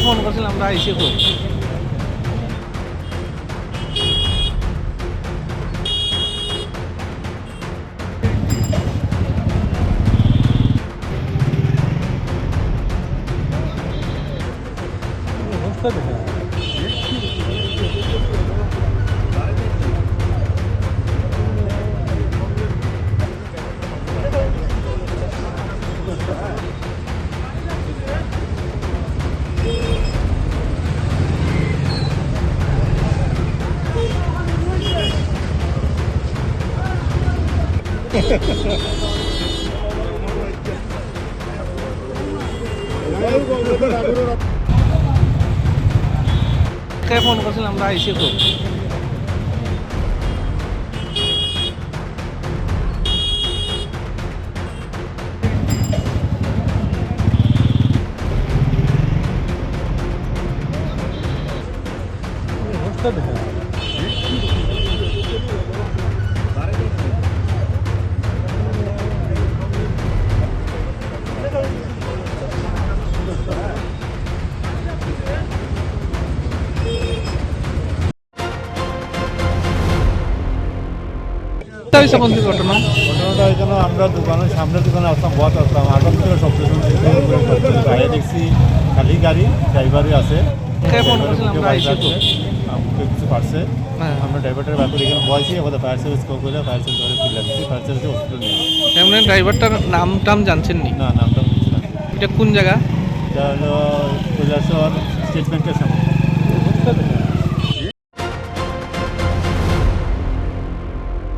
Phone করছিলাম আমরা আইসি কই ফোন করছিলাম আমরা আইসি কই ঘটনা ঘটনাটা এখানে আমরা দোকানের সামনের দোকানে আসতাম বস আসতাম আগাম থেকে সব বাইরে দেখছি খালি গাড়ি ড্রাইভারই আছে আমাকে কিছু পারছে আমরা ড্রাইভারটার ব্যাপারে এখানে বয়সি আমাদের ফায়ার সার্ভিস কল করে ফায়ার সার্ভিস ধরে ফিরে দিচ্ছি ফায়ার সার্ভিসে হসপিটাল নিয়ে এমনি ড্রাইভারটার নাম টাম জানছেন নি? না নামটা বুঝছি না। এটা কোন জায়গা? এটা হলো কৈলাসহর স্টেট ব্যাংকের সামনে।